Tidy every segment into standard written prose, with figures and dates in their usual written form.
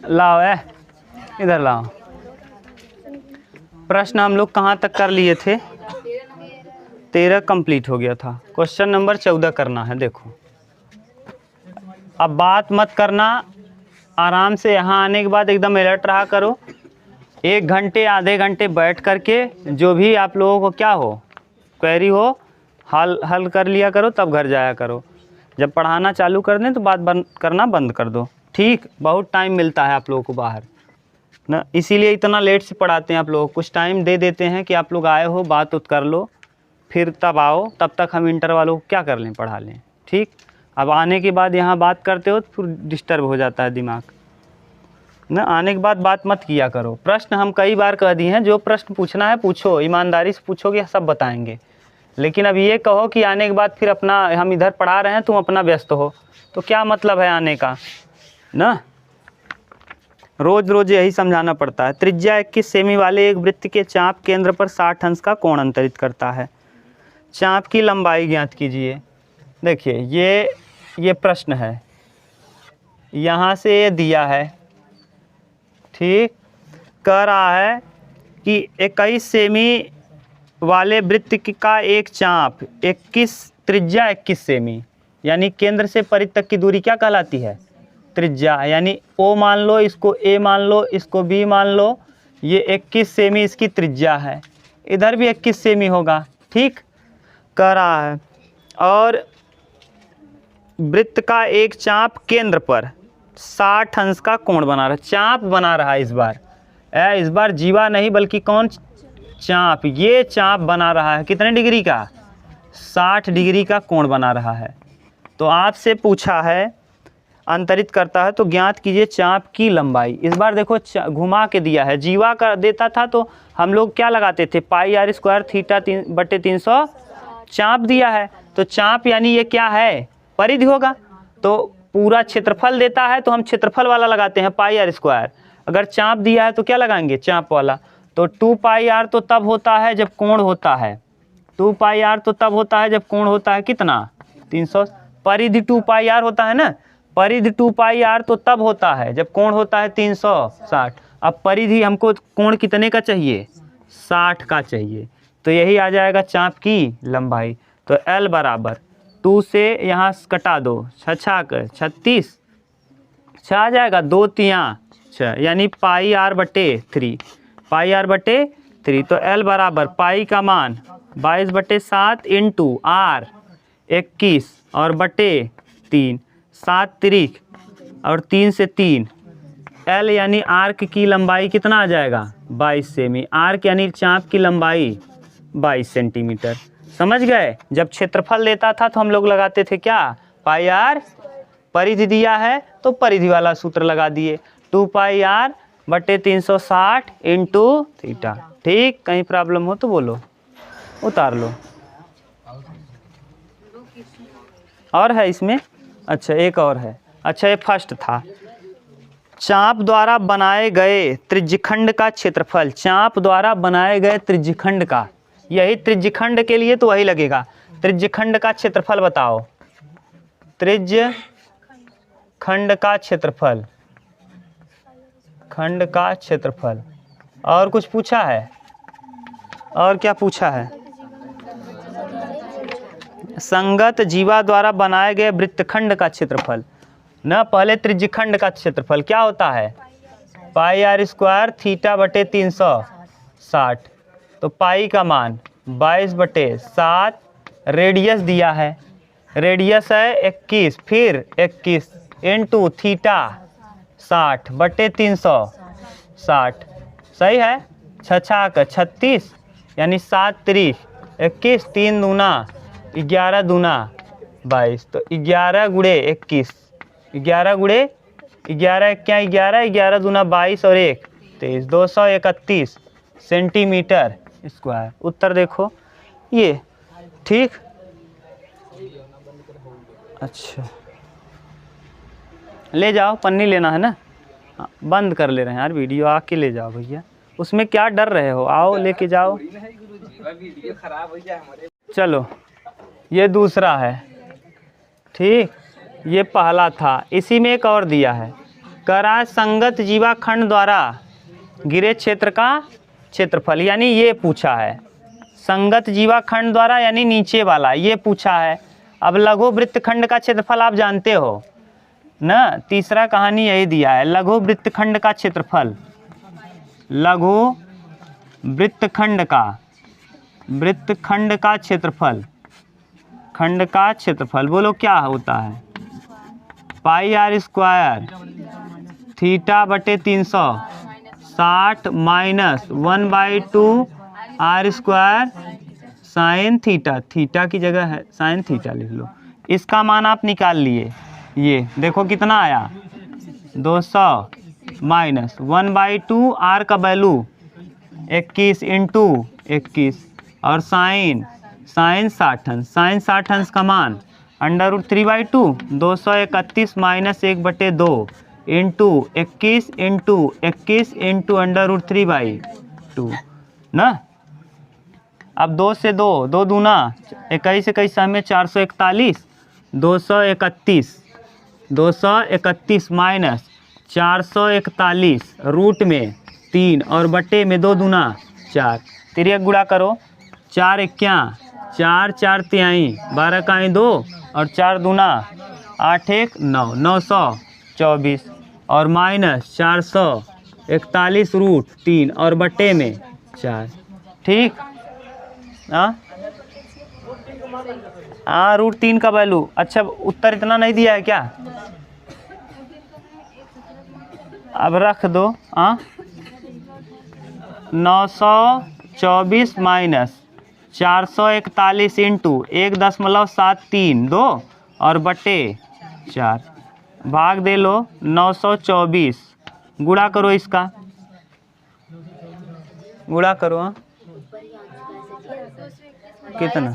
लाओ इधर लाओ। प्रश्न हम लोग कहाँ तक कर लिए थे? 13 कंप्लीट हो गया था। क्वेश्चन नंबर 14 करना है। देखो अब बात मत करना, आराम से यहाँ आने के बाद एकदम अलर्ट रहा करो। 1 घंटे आधे घंटे बैठ करके जो भी आप लोगों को क्या हो क्वेरी हो हल कर लिया करो, तब घर जाया करो। जब पढ़ाना चालू कर दें तो बात बंद करना बंद कर दो, ठीक? बहुत टाइम मिलता है आप लोगों को बाहर ना, इसीलिए इतना लेट से पढ़ाते हैं आप लोग। कुछ टाइम दे देते हैं कि आप लोग आए हो, बात उत कर लो, फिर तब आओ। तब तक हम इंटर वालों को क्या कर लें, पढ़ा लें, ठीक? अब आने के बाद यहाँ बात करते हो तो फिर डिस्टर्ब हो जाता है दिमाग ना। आने के बाद बात मत किया करो। प्रश्न हम कई बार कह दिए हैं, जो प्रश्न पूछना है पूछो, ईमानदारी से पूछोगे सब बताएंगे। लेकिन अब ये कहो कि आने के बाद फिर अपना हम इधर पढ़ा रहे हैं तुम अपना व्यस्त हो, तो क्या मतलब है आने का ना? रोज़ रोज़ यही समझाना पड़ता है। त्रिज्या 21 सेमी वाले एक वृत्त के चाप केंद्र पर 60 अंश का कोण अंतरित करता है। चाप की लंबाई ज्ञात कीजिए। देखिए ये प्रश्न है, यहाँ से ये दिया है, ठीक? कह रहा है कि 21 सेमी वाले वृत्त का एक चाप 21 त्रिज्या 21 सेमी, यानी केंद्र से परिधि तक की दूरी क्या कहलाती है? त्रिज्या। यानी ओ मान लो, इसको ए मान लो, इसको बी मान लो, ये 21 सेमी इसकी त्रिज्या है। इधर भी 21 सेमी होगा, ठीक? कह रहा है और वृत्त का एक चाप केंद्र पर 60 अंश का कोण बना रहा है। चाप बना रहा है इस बार जीवा नहीं बल्कि कौन? चाप। ये चाप बना रहा है कितने डिग्री का? 60 डिग्री का कोण बना रहा है। तो आपसे पूछा है अंतरित करता है, तो ज्ञात कीजिए चाप की लंबाई। इस बार देखो घुमा के दिया है, जीवा का देता था तो हम लोग क्या लगाते थे? पाई आर स्क्वायर थीटा 3/300। चाप दिया है तो चाप यानी ये क्या है? परिधि होगा। तो पूरा क्षेत्रफल देता है तो हम क्षेत्रफल वाला लगाते हैं पाई आर स्क्वायर। अगर चाप दिया है तो क्या लगाएंगे? चाप वाला। तो 2 पाई आर तो तब होता है जब कोण होता है, 2 पाई आर तो तब होता है जब कोण होता है कितना? 300। परिधि 2 पाई आर होता है ना, परिधि 2 पाई आर तो तब होता है जब कोण होता है 360। अब परिधि हमको कोण कितने का चाहिए? 60 का चाहिए। तो यही आ जाएगा चाप की लंबाई। तो L बराबर 2 से यहाँ कटा दो, 6 36 6 आ जाएगा, 2 तियाँ 6, यानी पाई आर बटे 3, पाई आर बटे 3। तो L बराबर पाई का मान 22/7 इंटू आर 21 और बटे 3, 7 तिरिक और 3 से 3। L यानी आर्क की लंबाई कितना आ जाएगा? 22 सेमी। आर्क यानी चाप की लंबाई 22 सेंटीमीटर। समझ गए? जब क्षेत्रफल देता था तो हम लोग लगाते थे क्या? पाई आर। परिधि दिया है तो परिधि वाला सूत्र लगा दिए, 2 पाई आर बटे 360 इंटू थीटा, ठीक? कहीं प्रॉब्लम हो तो बोलो, उतार लो। और है इसमें? अच्छा एक और है। अच्छा ये फर्स्ट था। चाप द्वारा बनाए गए त्रिज्यखंड का क्षेत्रफल, चाप द्वारा बनाए गए त्रिज्यखंड का, यही त्रिज्यखंड के लिए तो वही लगेगा। त्रिज्यखंड का क्षेत्रफल बताओ, त्रिज्यखंड का क्षेत्रफल, खंड का क्षेत्रफल। और कुछ पूछा है? और क्या पूछा है? संगत जीवा द्वारा बनाए गए वृत्तखंड का क्षेत्रफल ना। पहले त्रिज्यखंड का क्षेत्रफल क्या होता है? पाई आर स्क्वायर थीटा बटे 360। तो पाई का मान 22/7, रेडियस दिया है, रेडियस है 21, फिर 21 इंटू थीटा 60 बटे 360। सही है? 6 36 यानी 7 तिरिक 21, 3 दूना 11 दूना 22। तो 11 गुणे 21, 11 गुणे 11 क्या 11, 11 दूना 22 और 1 23, 231 सेंटीमीटर स्क्वायर। उत्तर देखो ये, ठीक? अच्छा ले जाओ, पन्नी लेना है ना? हाँ, बंद कर ले रहे हैं यार वीडियो, आके ले जाओ भैया। उसमें क्या डर रहे हो, आओ लेके जाओ। चलो ये दूसरा है, ठीक? ये पहला था, इसी में एक और दिया है। कह रहा है संगत जीवाखंड द्वारा गिरे क्षेत्र का क्षेत्रफल, यानी ये पूछा है संगत जीवाखंड द्वारा, यानी नीचे वाला ये पूछा है। अब लघु वृत्तखंड का क्षेत्रफल आप जानते हो ना, तीसरा कहानी यही दिया है, लघु वृत्तखंड का क्षेत्रफल, लघु वृत्तखंड का क्षेत्रफल, खंड का क्षेत्रफल बोलो क्या होता है, पाई आर स्क्वायर थीटा बटे 360 minus 1/2 R square sine theta, theta की जगह है साइन थीटा लिख लो। इसका मान आप निकाल लिए, ये देखो कितना आया 200 माइनस 1/2 आर का वैल्यू 21 इंटू 21 और साइन 60 अंश, साइन 60 अंश का मान √3/2 231 माइनस 1/2 इंटू 21 इंटू 21 इंटू √3/2 ना। अब 2 से 2 2 दूना 21 21 में 441 231 माइनस 441 रूट में 3 और बटे में 2 दूना 4, तिरिया गुणा करो 4 इक्या 4 4 तिहाई 12 का 2 और 4 दूना 8 1 9 924 और माइनस 441 रूट 3 और बटे में 4, ठीक। हाँ रूट 3 का वैल्यू, अच्छा उत्तर इतना नहीं दिया है क्या, अब रख दो। 924 माइनस 441 इंटू 1.732 और बटे 4 भाग दे लो 924, गुणा करो इसका, गुणा करो। कितना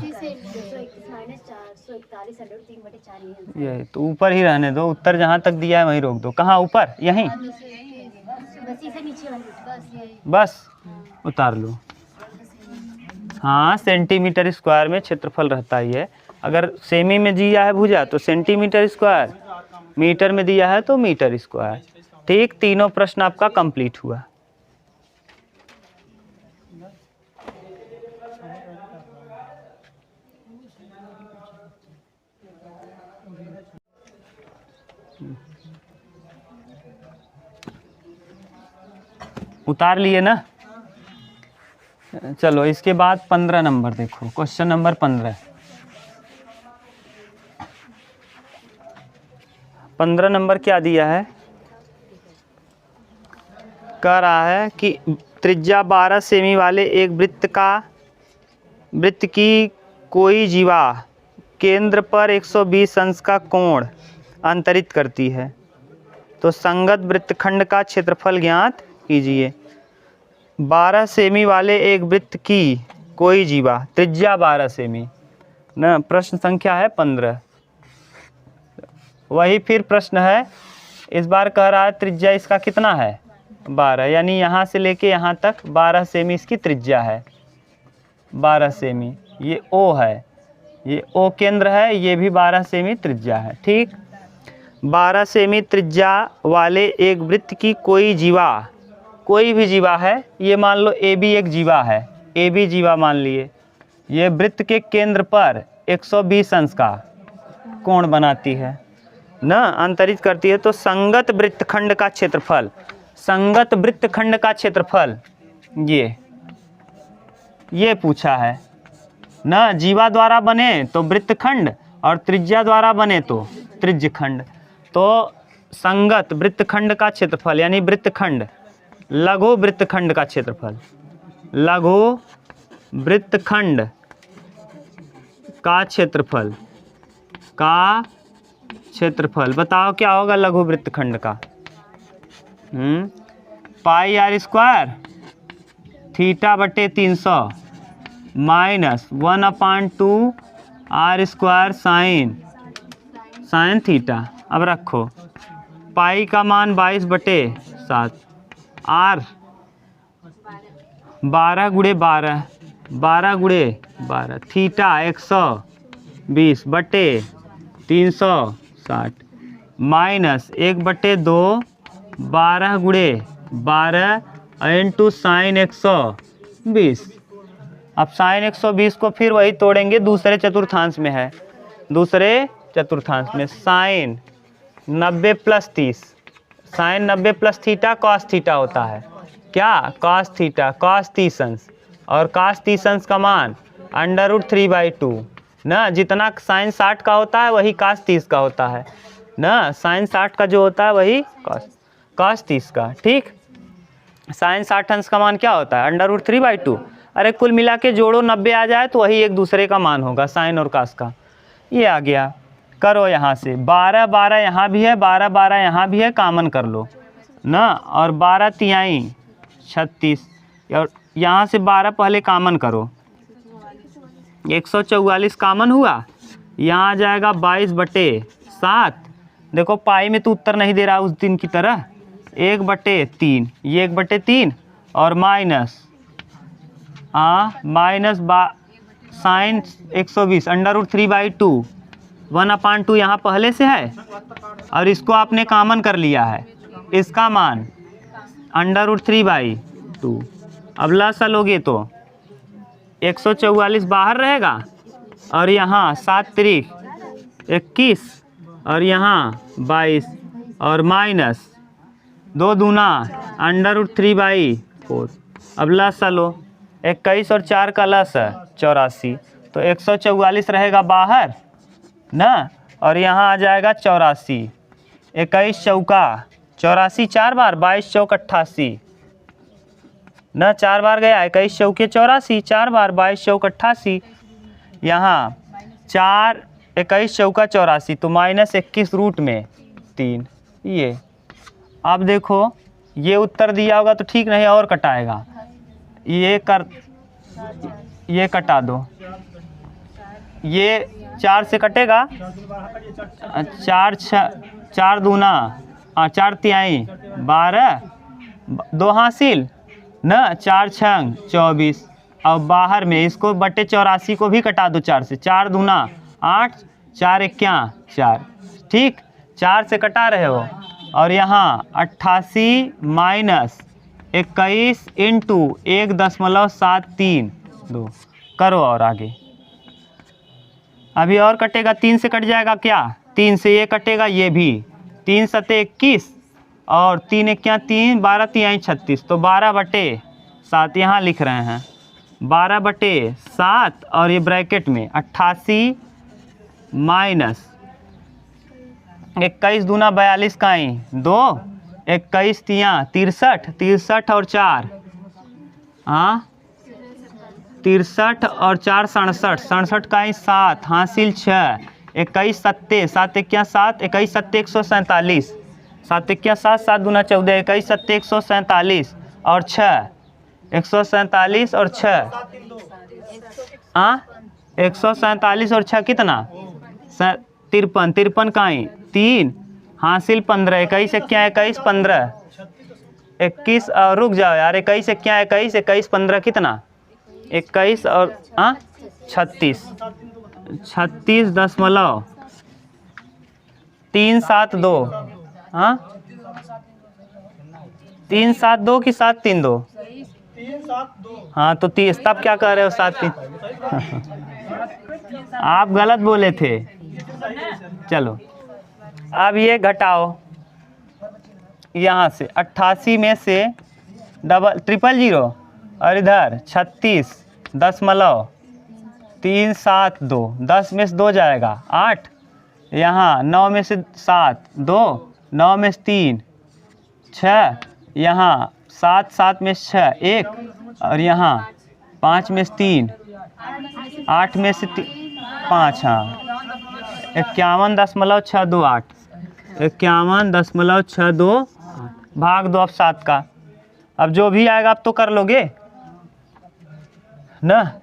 ये तो ऊपर ही रहने दो, उत्तर जहाँ तक दिया है वहीं रोक दो। कहाँ ऊपर, यहीं बस उतार लो। हाँ सेंटीमीटर स्क्वायर में क्षेत्रफल रहता ही है, अगर सेमी में दिया है भुजा तो सेंटीमीटर स्क्वायर, मीटर में दिया है तो मीटर स्क्वायर, ठीक। तीनों प्रश्न आपका कंप्लीट हुआ। उतार लिए ना, चलो इसके बाद 15 नंबर देखो, क्वेश्चन नंबर 15 नंबर क्या दिया है, कह रहा है कि त्रिज्या 12 सेमी वाले एक वृत्त की कोई जीवा केंद्र पर 120 अंश का कोण अंतरित करती है, तो संगत वृत्तखंड का क्षेत्रफल ज्ञात कीजिए। 12 सेमी वाले एक वृत्त की कोई जीवा, त्रिज्या 12 सेमी ना, प्रश्न संख्या है 15। वही फिर प्रश्न है, इस बार कह रहा है त्रिज्या इसका कितना है 12, यानी यहाँ से लेके यहाँ तक 12 सेमी इसकी त्रिज्या है, 12 सेमी। ये O है, ये O केंद्र है, ये भी 12 सेमी त्रिज्या है, ठीक। 12 सेमी त्रिज्या वाले एक वृत्त की कोई जीवा, कोई भी जीवा है, ये मान लो AB एक जीवा है, AB जीवा मान लिए, ये वृत्त के केंद्र पर 120 अंश का कोण बनाती है ना, अंतरित करती है, तो संगत वृत्तखंड का क्षेत्रफल, संगत वृत्तखंड का क्षेत्रफल ये पूछा है ना। जीवा द्वारा बने तो वृत्तखंड और त्रिज्या द्वारा बने तो त्रिज्यखंड, तो संगत वृत्तखंड का क्षेत्रफल यानी वृत्तखंड, लघु वृत्तखंड का क्षेत्रफल, लघु वृत्तखंड का क्षेत्रफल बताओ क्या होगा लघु वृत्तखंड का, पाई आर स्क्वायर थीटा बटे 300 minus 1/2 R square sine theta. अब रखो पाई का मान 22/7, आर 12 गुणे 12 12 गुणे 12, थीटा 120 बटे 360 माइनस 1/2 12 गुणे 12 इंटू साइन 120। अब साइन 120 को फिर वही तोड़ेंगे, दूसरे चतुर्थांश में है, दूसरे चतुर्थांश में sine 90 plus 30, sine 90 plus theta cos theta होता है, क्या कॉस थीटा, कॉस 30 अंश, और कॉस 30 अंश का मान √3/2 ना, जितना साइन 60 का होता है वही कॉस 30 का होता है ना, साइन 60 का जो होता है वही कॉस 30 का, ठीक। साइन 60 अंश का मान क्या होता है √3/2। अरे कुल मिला के जोड़ो 90 आ जाए तो वही एक दूसरे का मान होगा, साइन और कॉस का। ये आ गया, करो यहाँ से 12 12 यहाँ भी है, 12 12 यहाँ भी है, कामन कर लो ना, और 12 तिहाई 36, और यहाँ से 12 पहले कामन करो, 144 कामन हुआ, यहाँ आ जाएगा 22/7। देखो पाई में तो उत्तर नहीं दे रहा उस दिन की तरह, 1/3, ये 1/3 और माइनस साइन 120 √3/2, 1/2 यहाँ पहले से है और इसको आपने कामन कर लिया है, इसका मान √3/2। अब लसा लोगे तो 144 बाहर रहेगा और यहाँ 7 त्रिक 21 और यहाँ 22 और माइनस 2 दूना √3/4। अब लसा लो, 21 और 4 का लस 84, तो 144 रहेगा बाहर ना, और यहाँ आ जाएगा 84, 21 चौका 84 4 बार, 22 चौक 88 ना, 4 बार गया, 21 चौके 84 4 बार, 22 चौक 88, यहाँ 4 21 चौका 84, तो -21√3। ये अब देखो ये उत्तर दिया होगा तो ठीक नहीं और कटाएगा, ये कटा दो, ये 4 से कटेगा, 4 दूना 4 तिहाई 12, 2 हासिल ना, 4 छंग 24, अब बाहर में इसको बटे 84 को भी कटा दो 4 से, 4 दूना 8, 4 1 4, ठीक, 4 से कटा रहे हो, और यहाँ 88 माइनस 21 इंटू 1.732 करो, और आगे अभी और कटेगा, 3 से कट जाएगा क्या, 3 से ये कटेगा, ये भी 3 सते 21 और 3 1 3, 12 तिहाई 36, तो 12/7 यहाँ लिख रहे हैं, 12/7 और ये ब्रैकेट में 88 माइनस 21 दूना 42 का ही 2, 21 तिया 63, 63 और 4 63 और 4 67, 67 का ही 7 हासिल 6, 21 सत्ते 7 1 7, 21 सत्ते 147, 7 1 7, 7 दूना 14, 21 सत्ते 147 और 6 147 और 6 147 और 6 कितना 53, 53 का ही 3 हासिल 15, 21 1 21 15, 21 और रुक जाओ यार, 21 1 21, 21 15 कितना 21 और 36, 36.372, 372 कि 732, हाँ तो 30, तब क्या कह रहे हो 73 आप गलत बोले थे। चलो अब ये घटाओ, यहाँ से 88 में से 000 और इधर 36.372, 10 में से 2 जाएगा 8, यहाँ 9 में से 7 2, 9 में से 3 6, यहाँ 7 7 में से 6 1, और यहाँ 5 में से 3, 8 में से 5, हाँ 51.628, 51.628 भाग दो अब 7 का। अब जो भी आएगा अब तो कर लोगे ना,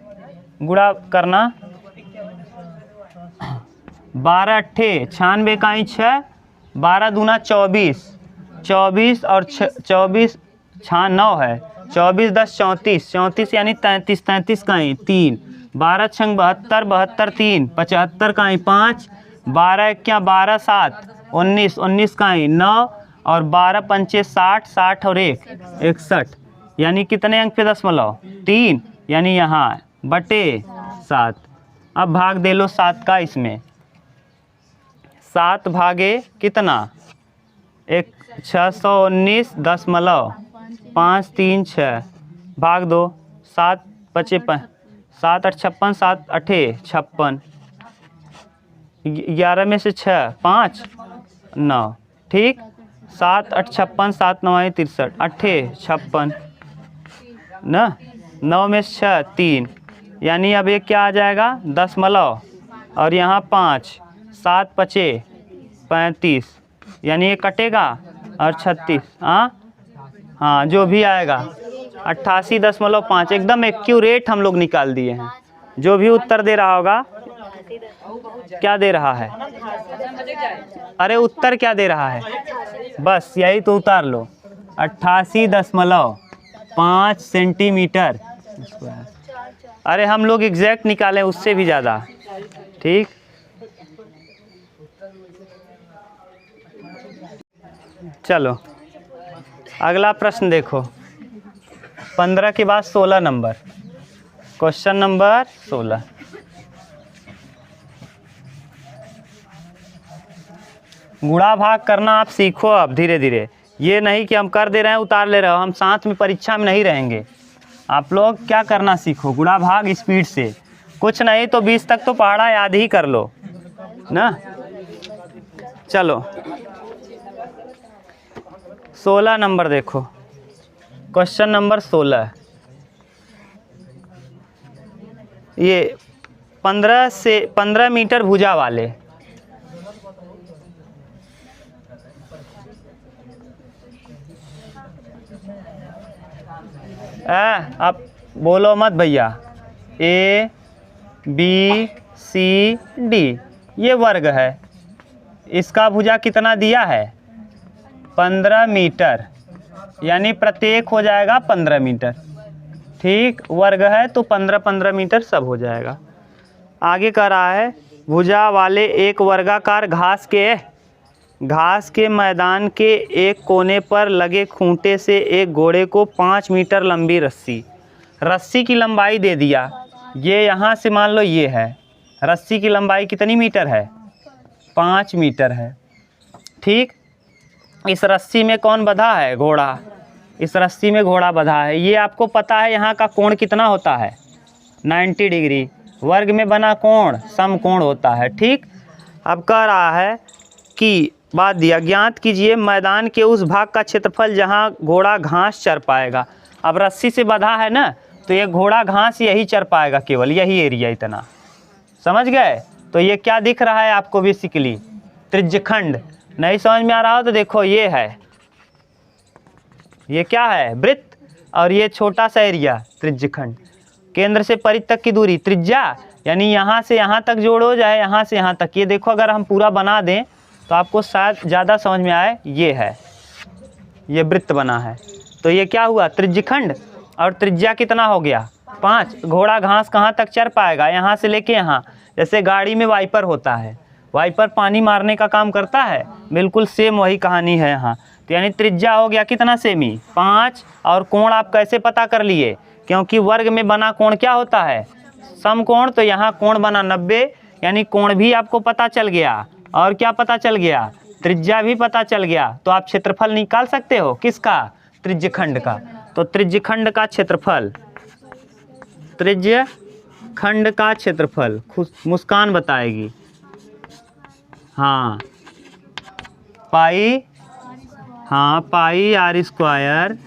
गुणा करना, 12 अट्ठे 96 का ही 6, 12 दूना 24, 24 और 24 9 है, 24 10 34, 34 यानी 33, 33 का ही 3, 12 छंग 72, 72 3, 75 का ही 5, 12 1 12 7, 19, 19 का ही 9 और 12 पंचे 60, 60 और 1 61, यानी कितने अंक पे दशमलव 3, यानी यहाँ बटे 7। अब भाग दे लो 7 का इसमें, 7 भागे कितना 619.53 भाग दो 7 बचे 7 8 56, 7 8 56, 11 में से 6 5 9, ठीक। 7 8 56, 7 9 63, 8 56 ना, 9 में से 6 3, यानी अब ये क्या आ जाएगा दशमलव, और यहाँ 5, 7 पचे 35, यानी ये कटेगा और 36, हाँ जो भी आएगा 88.5, एकदम एक्यूरेट हम लोग निकाल दिए हैं। जो भी उत्तर दे रहा होगा, क्या दे रहा है, अरे उत्तर क्या दे रहा है, बस यही तो उतार लो, 88.5 सेंटीमीटर। अरे हम लोग एग्जैक्ट निकालें उससे भी ज़्यादा, ठीक। चलो अगला प्रश्न देखो, 15 के बाद 16 नंबर, क्वेश्चन नंबर 16। गुणा भाग करना आप सीखो अब धीरे धीरे, ये नहीं कि हम कर दे रहे हैं उतार ले रहे हो, हम साथ में परीक्षा में नहीं रहेंगे। आप लोग क्या करना सीखो, गुणा भाग स्पीड से, कुछ नहीं तो 20 तक तो पहाड़ा याद ही कर लो ना। चलो 16 नंबर देखो, क्वेश्चन नंबर 16। ये 15 मीटर भुजा वाले, आप बोलो मत भैया, A B C D ये वर्ग है, इसका भुजा कितना दिया है 15 मीटर, यानी प्रत्येक हो जाएगा 15 मीटर, ठीक। वर्ग है तो 15 मीटर सब हो जाएगा। आगे कह रहा है भुजा वाले एक वर्गाकार घास के मैदान के एक कोने पर लगे खूंटे से एक घोड़े को 5 मीटर लंबी रस्सी की लंबाई दे दिया। ये यहाँ से मान लो ये है, रस्सी की लंबाई कितनी मीटर है 5 मीटर है, ठीक। इस रस्सी में कौन बंधा है, घोड़ा, इस रस्सी में घोड़ा बंधा है। ये आपको पता है यहाँ का कोण कितना होता है 90 डिग्री, वर्ग में बना कोण समकोण होता है, ठीक। अब कह रहा है कि बात दिया, ज्ञात कीजिए मैदान के उस भाग का क्षेत्रफल जहाँ घोड़ा घास चर पाएगा। अब रस्सी से बंधा है ना, तो ये घोड़ा घास यही चर पाएगा, केवल यही एरिया इतना, समझ गए। तो ये क्या दिख रहा है आपको बेसिकली त्रिज्यखंड। नहीं समझ में आ रहा हो तो देखो, ये है, ये क्या है वृत्त, और ये छोटा सा एरिया त्रिज्यखंड। केंद्र से परिध तक की दूरी त्रिज्या, यानी यहाँ से यहाँ तक जोड़ो चाहे यहाँ से यहाँ तक। ये देखो अगर हम पूरा बना दें तो आपको शायद ज़्यादा समझ में आए। ये है, ये वृत्त बना है, तो ये क्या हुआ त्रिज्यखंड, और त्रिज्या कितना हो गया 5। घोड़ा घास कहाँ तक चर पाएगा, यहाँ से लेके यहाँ। जैसे गाड़ी में वाइपर होता है, वाइपर पानी मारने का काम करता है, बिल्कुल सेम वही कहानी है यहाँ। तो यानी त्रिज्या हो गया कितना सेमी 5, और कोण आप कैसे पता कर लिए, क्योंकि वर्ग में बना कोण क्या होता है समकोण। तो यहाँ कोण बना 90, यानी कोण भी आपको पता चल गया, और क्या पता चल गया त्रिज्या भी पता चल गया। तो आप क्षेत्रफल निकाल सकते हो किसका, त्रिज्यखंड का। तो त्रिज्यखंड का क्षेत्रफल, त्रिज्यखंड का क्षेत्रफल मुस्कान बताएगी। हाँ पाई, हाँ पाई r स्क्वायर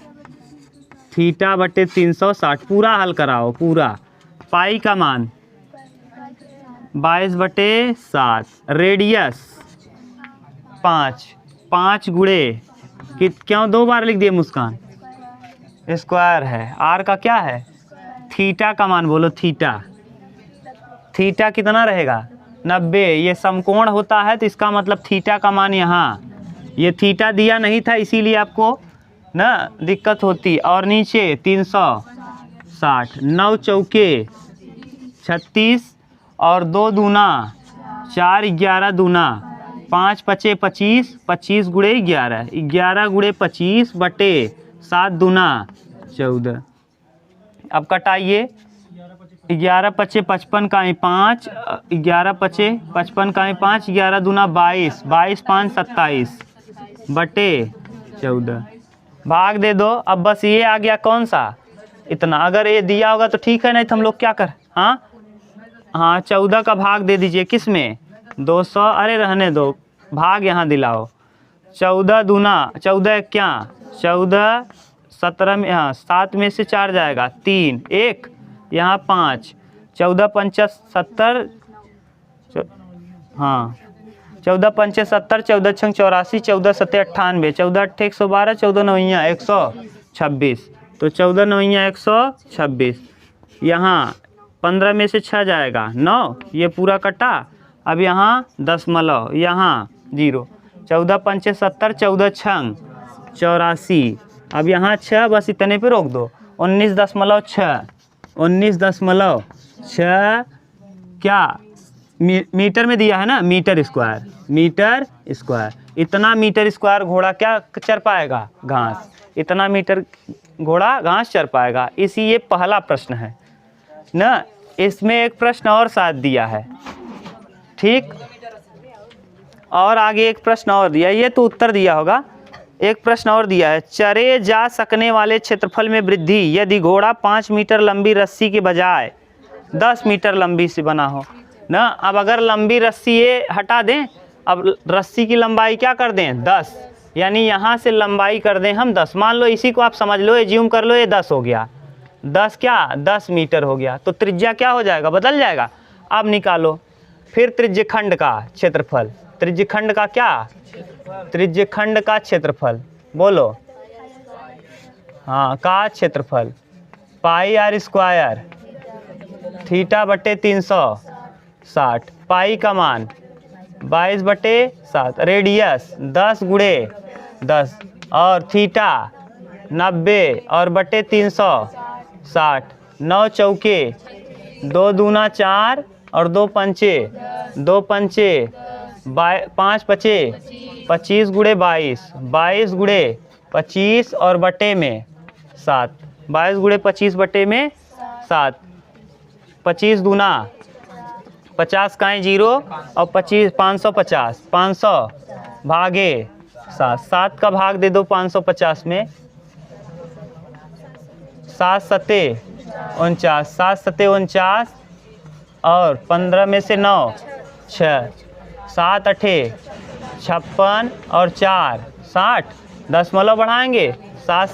थीटा बटे 360, पूरा हल कराओ पूरा। पाई का मान 22/7, रेडियस 5 गुणे क्यों 2 बार लिख दिए मुस्कान, स्क्वायर है। आर का क्या है थीटा का मान बोलो, थीटा कितना रहेगा 90। ये समकोण होता है तो इसका मतलब थीटा का मान यहाँ, ये थीटा दिया नहीं था इसीलिए आपको ना दिक्कत होती। और नीचे 360, 9 चौके 36, और 2 दूना 4, 11 दूना 5 पचे 25, 25 गुणे 11, 11 गुणे 25 बटे 7 दूना 14। अब कटाइए, 11 पचे 55 का 5, 11 पचे 55 का 5, 11 दूना 22, 22 5 27 बटे 14। भाग दे दो। अब बस ये आ गया कौन सा, इतना। अगर ये दिया होगा तो ठीक है, नहीं तो हम लोग क्या कर, हाँ 14 का भाग दे दीजिए किस में, 200। अरे रहने दो, भाग यहाँ दिलाओ। 14 दूना 14 क्या, 14 17 में, हाँ 7 में से 4 जाएगा 3, 1 यहाँ 5, 14 पंचा 70, हाँ 14 पंचे 70, 14 छंग 84, 14 सत्ते 98, 14 अट्ठे 112, 14 नौइयाँ 126। तो 14 नौइयाँ 126, यहाँ 15 में से 6 जाएगा 9, ये पूरा कटा। अब यहाँ दशमलव, यहाँ 0, 14 पंचे 70, 14 छंग 84, अब यहाँ 6, बस इतने पे रोक दो। 19.6, 19.6 क्या मीटर में दिया है ना, मीटर स्क्वायर, मीटर स्क्वायर। इतना मीटर स्क्वायर घोड़ा क्या चर पाएगा, घास। इतना मीटर घोड़ा घास चर पाएगा। इसी ये पहला प्रश्न है ना। इसमें एक प्रश्न और साथ दिया है, ठीक, और आगे एक प्रश्न और दिया, ये तो उत्तर दिया होगा। एक प्रश्न और दिया है, चरे जा सकने वाले क्षेत्रफल में वृद्धि यदि घोड़ा 5 मीटर लंबी रस्सी के बजाय 10 मीटर लंबी से बना हो ना। अब अगर लंबी रस्सी ये हटा दें, अब रस्सी की लंबाई क्या कर दें 10, यानी यहाँ से लंबाई कर दें हम 10। मान लो इसी को आप समझ लो, एज्यूम कर लो ये 10 हो गया, 10 क्या 10 मीटर हो गया। तो त्रिज्या क्या हो जाएगा, बदल जाएगा। अब निकालो फिर त्रिज्यखंड का क्षेत्रफल, त्रिज्यखंड का क्या, त्रिज्यखंड का क्षेत्रफल बोलो, हाँ का क्षेत्रफल, पाई आर स्क्वायर थीटा बटे 360, पाई का मान 22 बटे 7, रेडियस 10 गुणे 10 और थीटा 90 और बटे 360, 9 चौके 2 दूना 4 और 2 पंचे 5 पचे 25 गुणे 22, 22 गुणे 25 और बटे में 7, 22 गुणे 25 बटे में 7, 25 दूना 50 का 0 और 25 550, 500 भागे 7, 7 का भाग दे दो 550 में, 7 सत्ते 49, 7 सत्ते 49 और 15 में से 9 6, 7 अठे 56 और 4 60, दशमलव बढ़ाएंगे 7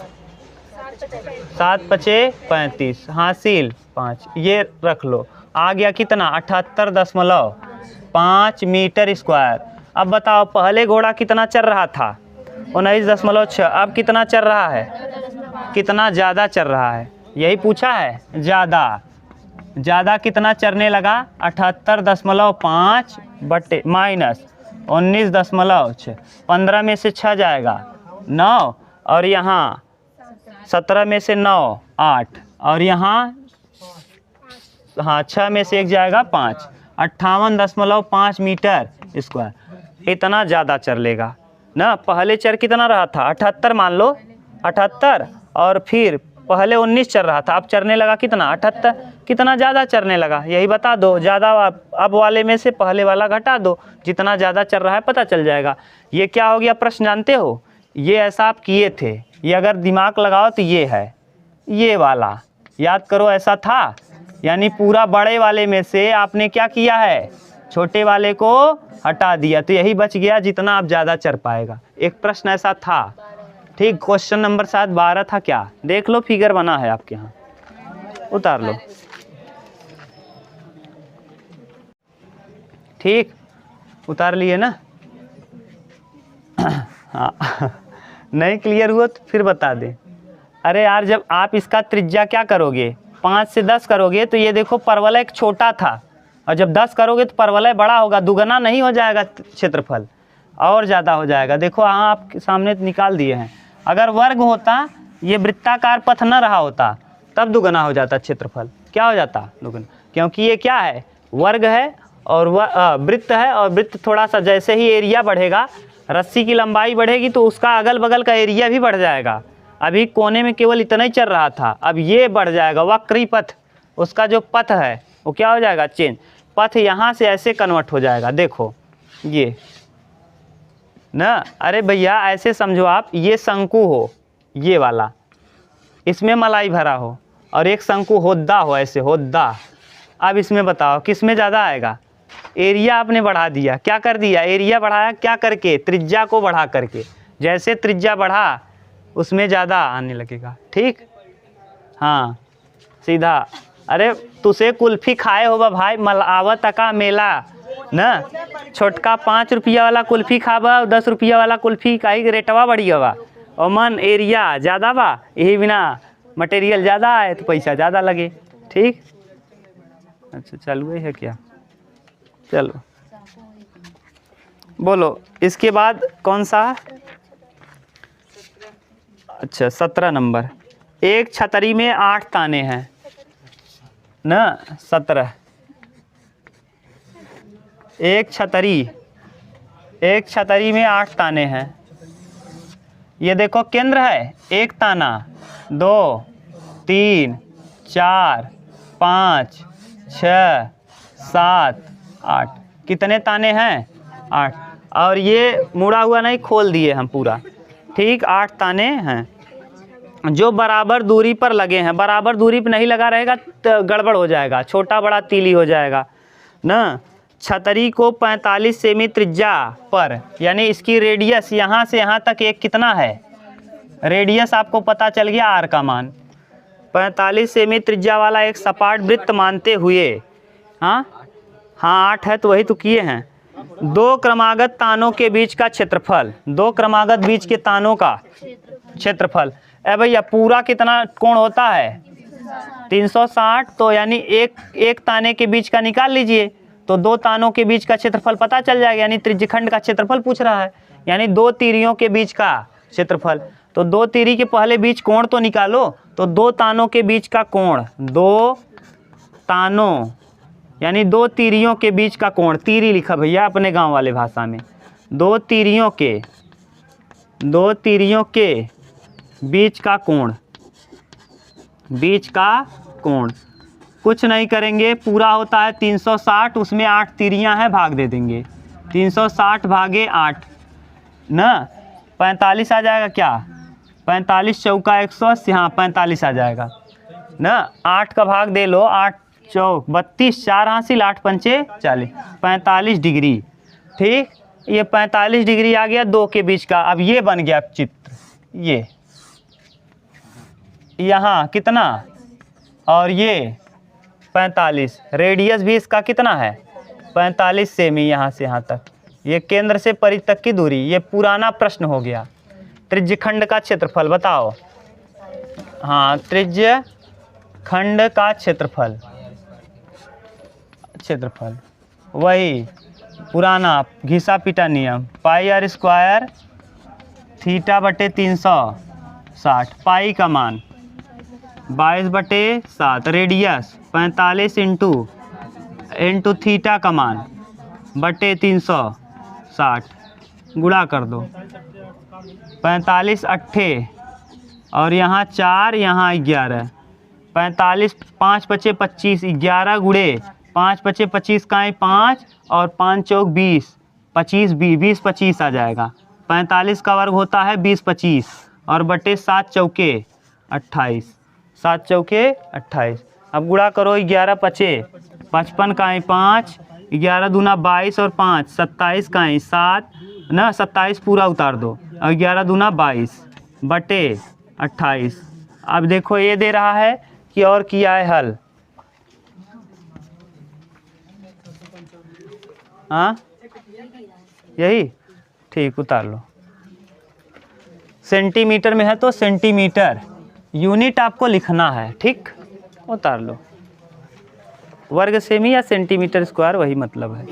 पचे 35, हासिल 5, ये रख लो। आ गया कितना 78.5 मीटर स्क्वायर। अब बताओ पहले घोड़ा कितना चल रहा था 19.6, अब कितना चल रहा है, कितना ज़्यादा चल रहा है, यही पूछा है। ज़्यादा कितना चरने लगा 78.5 बटे माइनस 19.6, 15 में से 6 जाएगा 9 और यहाँ 17 में से 9 8 और यहाँ हाँ 6 में से 1 जाएगा 5, 58.5 मीटर स्क्वायर। इतना ज़्यादा चर लेगा ना। पहले चर कितना रहा था 78, मान लो 78, और फिर पहले 19 चल रहा था, अब चरने लगा कितना 78, कितना ज़्यादा चरने लगा यही बता दो। ज़्यादा अब वाले में से पहले वाला घटा दो, जितना ज़्यादा चल रहा है पता चल जाएगा। ये क्या हो गया प्रश्न जानते हो, ये ऐसा आप किए थे, ये अगर दिमाग लगाओ तो ये है, ये वाला याद करो ऐसा था। यानी पूरा बड़े वाले में से आपने क्या किया है, छोटे वाले को हटा दिया, तो यही बच गया जितना आप ज़्यादा चर पाएगा। एक प्रश्न ऐसा था, ठीक। क्वेश्चन नंबर 7 12 था क्या, देख लो फिगर बना है आपके यहाँ, उतार लो, ठीक, उतार लिए ना। हाँ नहीं क्लियर हुआ तो फिर बता दें। अरे यार जब आप इसका त्रिज्या क्या करोगे 5 से 10 करोगे तो ये देखो परवलय एक छोटा था, और जब 10 करोगे तो परवलय बड़ा होगा, दुगना नहीं हो जाएगा क्षेत्रफल, और ज़्यादा हो जाएगा। देखो हाँ आपके सामने निकाल दिए हैं। अगर वर्ग होता, ये वृत्ताकार पथ न रहा होता, तब दुगना हो जाता क्षेत्रफल। क्या हो जाता दुगना, क्योंकि ये क्या है वर्ग है और वह वृत्त है, और वृत्त थोड़ा सा जैसे ही एरिया बढ़ेगा, रस्सी की लंबाई बढ़ेगी तो उसका अगल बगल का एरिया भी बढ़ जाएगा। अभी कोने में केवल इतना ही चल रहा था, अब ये बढ़ जाएगा। वक्री पथ, उसका जो पथ है वो क्या हो जाएगा, चेंज। पथ यहाँ से ऐसे कन्वर्ट हो जाएगा, देखो ये ना। अरे भैया ऐसे समझो आप, ये शंकु हो ये वाला, इसमें मलाई भरा हो, और एक शंकु होद्दा हो, ऐसे होद्दा। अब इसमें बताओ किस में ज़्यादा आएगा। एरिया आपने बढ़ा दिया, क्या कर दिया, एरिया बढ़ाया क्या करके, त्रिज्या को बढ़ा करके। जैसे त्रिज्या बढ़ा उसमें ज़्यादा आने लगेगा, ठीक। हाँ सीधा। अरे तुसे कुल्फ़ी खाए होगा भाई, मलावत का मेला ना। छोटका 5 रुपया वाला कुल्फ़ी खाबा, 10 रुपया वाला कुल्फ़ी काई रेटवा बढ़ी हवा, और मन एरिया ज़्यादा बा, यही बिना मटेरियल ज़्यादा आए तो पैसा ज़्यादा लगे, ठीक। अच्छा चालू है क्या, चलो बोलो। इसके बाद कौन सा, अच्छा 17 नंबर। एक छतरी में 8 ताने हैं ना, 17। एक छतरी में 8 ताने हैं। ये देखो केंद्र है, एक ताना, 2 3 4 5 6 7 8, कितने ताने हैं, 8। और ये मुड़ा हुआ नहीं, खोल दिए हम पूरा, ठीक। 8 ताने हैं जो बराबर दूरी पर लगे हैं। बराबर दूरी पर नहीं लगा रहेगा तो गड़बड़ हो जाएगा, छोटा बड़ा तीली हो जाएगा ना। छतरी को 45 सेमी त्रिज्या पर, यानी इसकी रेडियस यहाँ से यहाँ तक एक कितना है, रेडियस आपको पता चल गया, आर का मान। 45 सेमी त्रिज्या वाला एक सपाट वृत्त मानते हुए, हाँ 8 है तो वही तो किए हैं। 2 क्रमागत तानों के बीच का क्षेत्रफल, 2 क्रमागत बीच के तानों का क्षेत्रफल। ए भैया पूरा कितना कोण होता है, 360, तो यानी एक ताने के बीच का निकाल लीजिए, तो 2 तानों के बीच का क्षेत्रफल पता चल जाएगा। यानी त्रिज्यखंड का क्षेत्रफल पूछ रहा है, यानी 2 तीरियों के बीच का क्षेत्रफल। तो 2 तीरी के पहले बीच कोण तो निकालो, तो 2 तानों के बीच का कोण, 2 तानों यानी 2 तीरियों के बीच का कोण, तीरी लिखा भैया अपने गांव वाले भाषा में। 2 तीरियों के बीच का कोण, कुछ नहीं करेंगे, पूरा होता है 360, उसमें 8 तीरियां हैं, भाग दे देंगे। 360 भागे 8 ना, 45 आ जाएगा क्या, 45 चौका 180, हाँ 45 आ जाएगा ना। 8 का भाग दे लो, 8 चौक 32, 4 हासिल, 8 पंचे 40, 45 डिग्री, ठीक। ये 45 डिग्री आ गया 2 के बीच का। अब ये बन गया चित्र, ये यहाँ कितना, और ये 45, रेडियस भी इसका कितना है, 45 सेमी यहाँ से यहाँ तक। ये केंद्र से परिधि तक की दूरी, ये पुराना प्रश्न हो गया। त्रिज्यखंड का क्षेत्रफल बताओ, हाँ त्रिज्यखंड का क्षेत्रफल वही पुराना घिसा पिटा नियम, पाई आर स्क्वायर थीटा बटे 360, पाई का मान 22/7, रेडियस 45 इंटू थीटा का मान बटे 360, गुणा कर दो। 45 अट्ठे और यहाँ 4, यहाँ 11, 45 5 पचे 25, 11 गुणे 5 पचे 25 का 5 और 5 चौक 20, 25 20 25 आ जाएगा। 45 का वर्ग होता है 20 25 और बटे 7 चौके 28, 7 चौके 28। अब गुणा करो, 11 पचे 55 का 5, 11 दूना 22 और 5 27 का 7 ना, 27 पूरा उतार दो और 11 दूना 22 बटे 28। अब देखो ये दे रहा है कि और किया है हल, हाँ यही ठीक, उतार लो। सेंटीमीटर में है तो सेंटीमीटर यूनिट आपको लिखना है, ठीक, उतार लो। वर्ग सेमी या सेंटीमीटर स्क्वायर वही मतलब है।